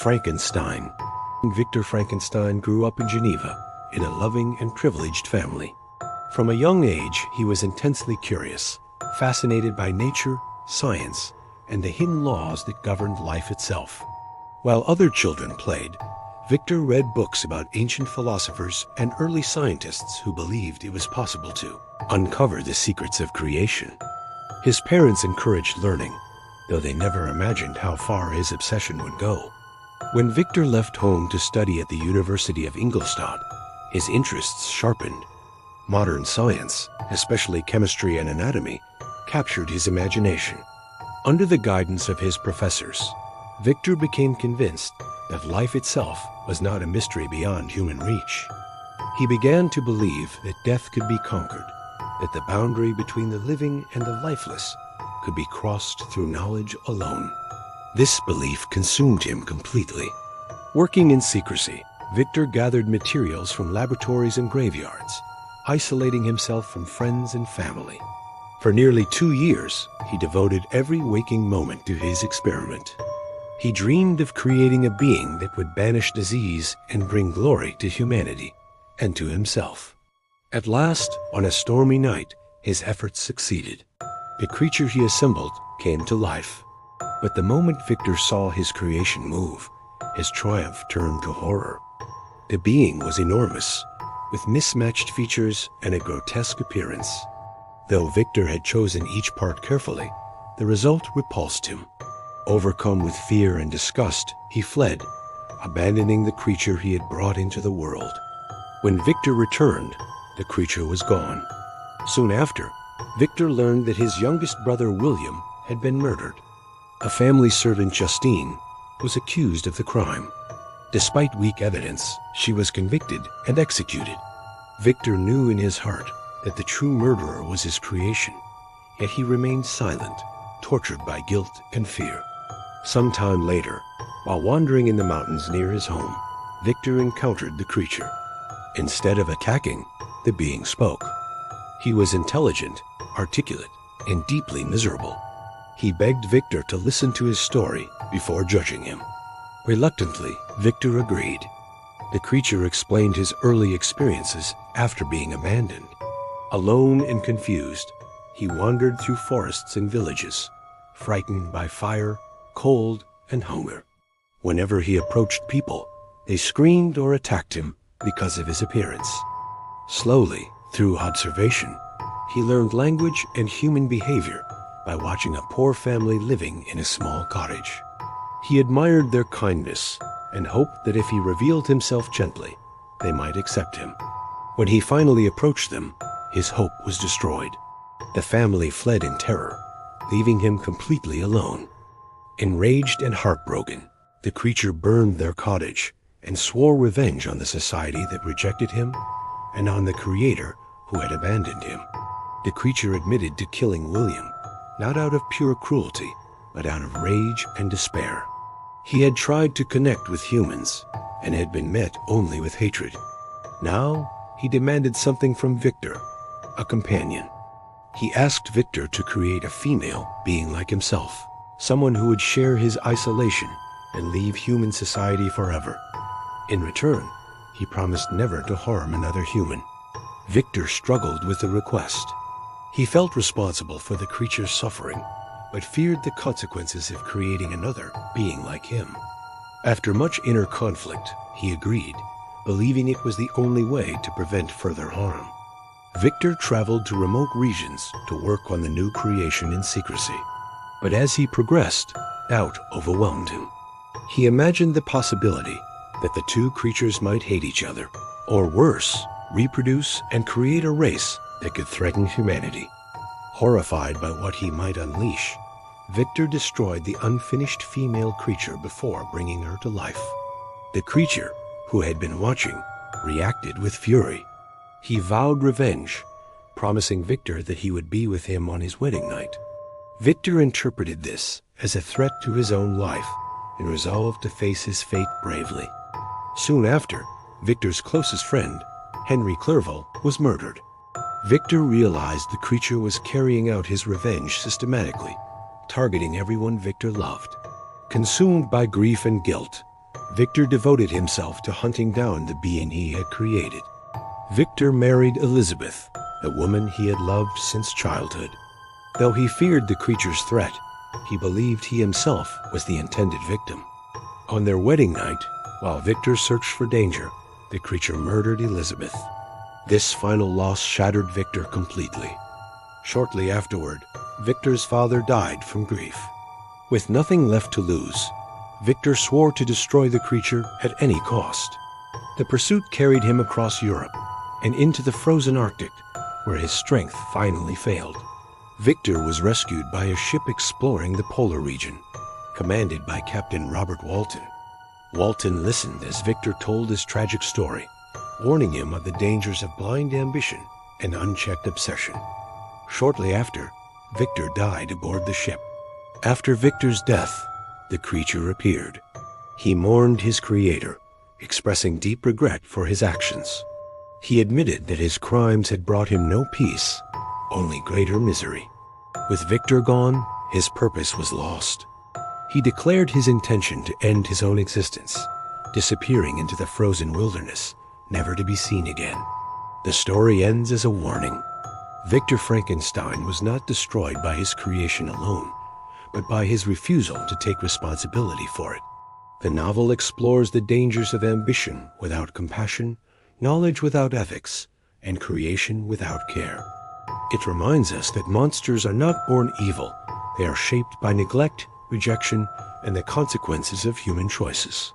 Frankenstein. Victor Frankenstein grew up in Geneva in a loving and privileged family. From a young age, he was intensely curious, fascinated by nature, science, and the hidden laws that governed life itself. While other children played, Victor read books about ancient philosophers and early scientists who believed it was possible to uncover the secrets of creation. His parents encouraged learning, though they never imagined how far his obsession would go. When Victor left home to study at the University of Ingolstadt, his interests sharpened. Modern science, especially chemistry and anatomy, captured his imagination. Under the guidance of his professors, Victor became convinced that life itself was not a mystery beyond human reach. He began to believe that death could be conquered, that the boundary between the living and the lifeless could be crossed through knowledge alone. This belief consumed him completely. Working in secrecy, Victor gathered materials from laboratories and graveyards, isolating himself from friends and family. For nearly 2 years, he devoted every waking moment to his experiment. He dreamed of creating a being that would banish disease and bring glory to humanity and to himself. At last, on a stormy night, his efforts succeeded. The creature he assembled came to life. But the moment Victor saw his creation move, his triumph turned to horror. The being was enormous, with mismatched features and a grotesque appearance. Though Victor had chosen each part carefully, the result repulsed him. Overcome with fear and disgust, he fled, abandoning the creature he had brought into the world. When Victor returned, the creature was gone. Soon after, Victor learned that his youngest brother William had been murdered. A family servant, Justine, was accused of the crime. Despite weak evidence, she was convicted and executed. Victor knew in his heart that the true murderer was his creation, yet he remained silent, tortured by guilt and fear. Some time later, while wandering in the mountains near his home, Victor encountered the creature. Instead of attacking, the being spoke. He was intelligent, articulate, and deeply miserable. He begged Victor to listen to his story before judging him. Reluctantly, Victor agreed. The creature explained his early experiences after being abandoned. Alone and confused, he wandered through forests and villages, frightened by fire, cold, and hunger. Whenever he approached people, they screamed or attacked him because of his appearance. Slowly, through observation, he learned language and human behavior by watching a poor family living in a small cottage. He admired their kindness and hoped that if he revealed himself gently, they might accept him. When he finally approached them, his hope was destroyed. The family fled in terror, leaving him completely alone. Enraged and heartbroken, the creature burned their cottage and swore revenge on the society that rejected him and on the creator who had abandoned him. The creature admitted to killing William, not out of pure cruelty, but out of rage and despair. He had tried to connect with humans and had been met only with hatred. Now he demanded something from Victor, a companion. He asked Victor to create a female being like himself, someone who would share his isolation and leave human society forever. In return, he promised never to harm another human. Victor struggled with the request. He felt responsible for the creature's suffering, but feared the consequences of creating another being like him. After much inner conflict, he agreed, believing it was the only way to prevent further harm. Victor traveled to remote regions to work on the new creation in secrecy. But as he progressed, doubt overwhelmed him. He imagined the possibility that the two creatures might hate each other, or worse, reproduce and create a race that could threaten humanity. Horrified by what he might unleash, Victor destroyed the unfinished female creature before bringing her to life. The creature, who had been watching, reacted with fury. He vowed revenge, promising Victor that he would be with him on his wedding night. Victor interpreted this as a threat to his own life and resolved to face his fate bravely. Soon after, Victor's closest friend, Henry Clerval, was murdered. Victor realized the creature was carrying out his revenge systematically, targeting everyone Victor loved. Consumed by grief and guilt, Victor devoted himself to hunting down the being he had created. Victor married Elizabeth, a woman he had loved since childhood. Though he feared the creature's threat, he believed he himself was the intended victim. On their wedding night, while Victor searched for danger, the creature murdered Elizabeth. This final loss shattered Victor completely. Shortly afterward, Victor's father died from grief. With nothing left to lose, Victor swore to destroy the creature at any cost. The pursuit carried him across Europe and into the frozen Arctic, where his strength finally failed. Victor was rescued by a ship exploring the polar region, commanded by Captain Robert Walton. Walton listened as Victor told his tragic story, warning him of the dangers of blind ambition and unchecked obsession. Shortly after, Victor died aboard the ship. After Victor's death, the creature appeared. He mourned his creator, expressing deep regret for his actions. He admitted that his crimes had brought him no peace, only greater misery. With Victor gone, his purpose was lost. He declared his intention to end his own existence, disappearing into the frozen wilderness, never to be seen again. The story ends as a warning. Victor Frankenstein was not destroyed by his creation alone, but by his refusal to take responsibility for it. The novel explores the dangers of ambition without compassion, knowledge without ethics, and creation without care. It reminds us that monsters are not born evil. They are shaped by neglect, rejection, and the consequences of human choices.